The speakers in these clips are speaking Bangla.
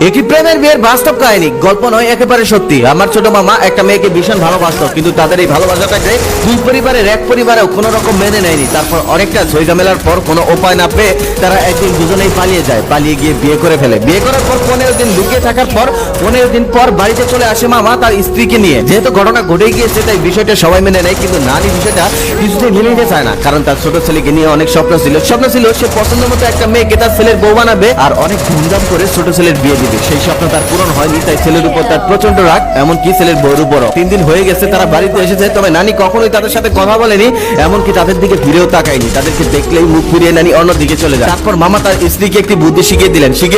একটি প্রেমের বিয়ের বাস্তব কাহিনী, গল্প নয়, একেবারে সত্যি। আমার ছোট মামা একটা মেয়েকে ভীষণ ভালোবাসত, কিন্তু তাদের এই ভালোবাসাটাকে দুই পরিবারের এক পরিবারেও কোনো রকম মেনে নেয়নি। তারপর অনেকটা ঝইঝামেলার পর কোনো উপায় না পেয়ে তারা একদিন দুজনেই পালিয়ে যায়, পালিয়ে গিয়ে বিয়ে করে ফেলে। বিয়ে করার পর 15 দিন লুকিয়ে থাকার পর 15 দিন পর বাড়িতে চলে আসে মামা তার স্ত্রীকে নিয়ে। যেহেতু ঘটনা ঘটে গিয়েছে তাই বিষয়টা সবাই মেনে নেয়, কিন্তু নানি বিষয়টা কিছুতেই মেনে নিতে চায় না। কারণ তার ছোট ছেলেকে নিয়ে অনেক স্বপ্ন ছিল সে পছন্দ মতো একটা মেয়েকে তার ছেলের বউ বানাবে আর অনেক ধুমধাম করে ছোট ছেলের বিয়ে দিবে। সেই স্বপ্ন তার পূরণ হয়নি, তাই ছেলের উপর তার প্রচন্ড রাগ, এমনকি ছেলের বউর উপরও। 3 দিন হয়ে গেছে তারা বাড়িতে এসেছে, তবে নানি কখনোই তাদের সাথে কথা বলেনি, এমনকি তাদের দিকে ফিরেও তাকায়নি। তাদেরকে দেখলেই মুখ ফিরিয়ে নানি অন্যদিকে চলে যায়। তারপর মামা তার স্ত্রীকে একটি বুদ্ধি শিখিয়ে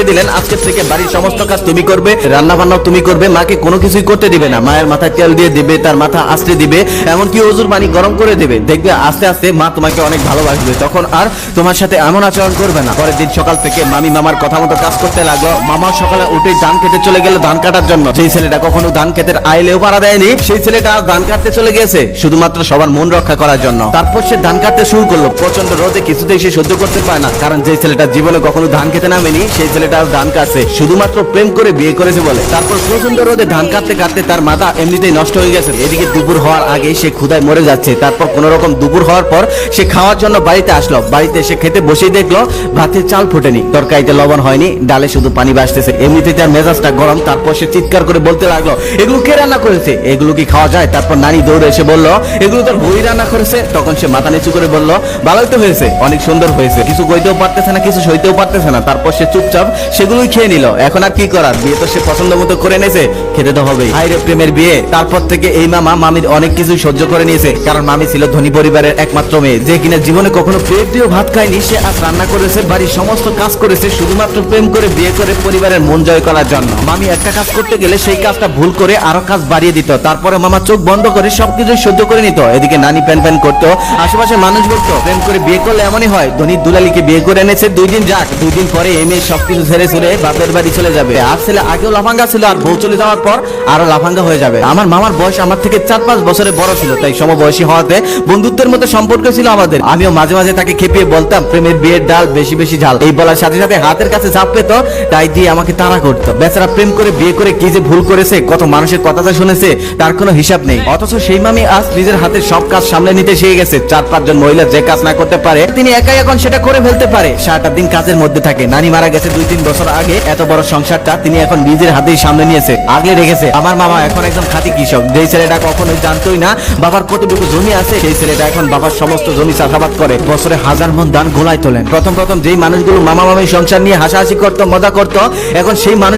দিলেন আজকে থেকে বাড়ির সমস্ত কাজ তুমি করবে, রান্না বান্নাও তুমি করবে, মাকে কোনো কিছুই করতে দিবে না। মায়ের মাথায় তেল দিয়ে দিবে, তার মাথা আঁচড়ে দিবে, এমনকি ওজুর পানি গরম করে দেবে। দেখবে আস্তে আস্তে মা তোমাকে অনেক ভালোবাসবে, তখন আর তোমার সাথে এমন আচরণ করবে না। পরের দিন সকাল থেকে মামি মামার কথা মতো কাজ করতে লাগলো। মামা সকালে উঠে ধান খেতে চলে গেল ধান কাটার জন্য। যেই ছেলেটা কখনো ধান খেতের আইলেও পারা দেয়নি, সেই ছেলেটা ধান কাটতে চলে গেছে শুধুমাত্র সবার মন রক্ষা করার জন্য। তারপর সে ধান কাটতে শুরু করলো। প্রচন্ড রোদে কিছুতেই সে সহ্য করতে পারে না, কারণ যে ছেলেটা জীবনে কখনো ধান খেতে নামেনি সেই ছেলেটা ধান কাটছে শুধুমাত্র প্রেম করে বিয়ে করেছে বলে। তারপর প্রচন্ড রোদে ধান কাটতে কাটতে তার মাথা এমনিতেই নষ্ট হয়ে গেছে। এদিকে দুপুর হওয়ার আগে সে ক্ষুধায় মরে যাচ্ছে। তারপর কোন রকম দুপুর হওয়ার পর সে খাওয়ার জন্য বাড়িতে আসলো। বাড়িতে এসে খেতে বসেই দেখলো ভাতের চাল ফোটেনি, তরকারিতে লবণ হয়নি, ডালে শুধু পানি ভাসতেছে। এমনিতে তার মেজাজটা গরম। তারপর সে চিৎকার করে বলতে লাগলো এগুলো কে রান্না করেছে, এগুলো কি খাওয়া যায়? তারপর নানি দৌড়ে এসে বললো এগুলো তোর বই রান্না করেছে। তখন সে মাথা নিচু করে বললো ভালোই তো হয়েছে, অনেক সুন্দর হয়েছে, কিছু কইতেও পারতেছে না, কিছু সইতেও পারতেছে না। তারপর সে চুপচাপ সেগুলোই খেয়ে নিল। এখন আর কি করার, বিয়ে তো সে পছন্দ মতো করে নিয়েছে, খেতে তো হবেই। হাইরে প্রেমের বিয়ে। তারপর থেকে এই মামা মামির অনেক কিছু সহ্য করে নিয়েছে, কারণ মামি ছিল ধনী পরিবারের একমাত্র মেয়ে, যে কিনা জীবনে কখনো প্লেট দিয়েও ভাত খায়নি। সে আজ রান্না করেছে, বাড়ির সমস্ত কাজ করেছে শুধুমাত্র প্রেম করে বিয়ে করে পরিবারের মন জয় করার জন্য। মামি একটা কাজ করতে গেলে সেই কাজটা ভুল করে আরো কাজ বাড়িয়ে দিত। তারপরে মামা চোখ বন্ধ করে সবকিছু সহ্য করে নিত। এদিকে নানি প্যান প্যান করতো, আশেপাশে মানুষ বলতো প্রেম করে বিয়ে করলে এমনই হয়। ধনী দুলালিকে বিয়ে করে এনেছে, 2 দিন যাক, 2 দিন পরে এই মেয়ে সবকিছু ছেড়ে ছুড়ে বাপের বাড়ি চলে যাবে। আর ছেলে আগেও লাফাঙ্গা ছিল, আর বউ চলে যাওয়ার পর আরো লাফাঙ্গা হয়ে যাবে। আমার মামার বয়স আমার থেকে 4-5 বছরের বড় ছিল, তাই সমবয়সী হওয়াতে বন্ধুত্বের মতো সম্পর্ক ছিল আমাদের। আমিও মাঝে মাঝে তাকে খেপিয়ে বলতাম প্রেমের বিয়ের ডাল বেশি বেশি ঝাল। এই বলার সাথে সাথে হাতের কাছে ঝাঁপ পেত, তাই দিয়ে আমাকে তাড়া করতো। বেচারা প্রেম করে বিয়ে করে কি যে ভুল করেছে, কত মানুষের কথাটা শুনেছে তার কোনো হিসাব নেই। অথচ সেই মামি আজ নিজের হাতের সব কাজ সামলে নিতে শিখে গেছে। 4-5 জন মহিলা যে কাজ না করতে পারে তিনি একাই এখন সেটা করে ফেলতে পারে। সারাটা দিন কাজের মধ্যে থাকে। নানি মারা গেছে 2-3 বছর আগে, এত বড় সংসারটা তিনি এখন নিজের হাতেই সামনে নিয়েছে, আগলে রেখেছে। আমার মামা এখন একজন খাঁটি কৃষক। যেই ছেলেটা কখনোই জানতোই না বাবার কতটুকু জমি আছে, সেই ছেলেটা এখন বাবার সমস্ত জমি চাষাবাদ করে বছরে 1000 মণ ধান গোলায় তোলেন। প্রথম যেই মানুষগুলো মামা মামি সংসার নিয়ে হাসাহাসি করতো, মজা করতো, এখন সেই মানুষ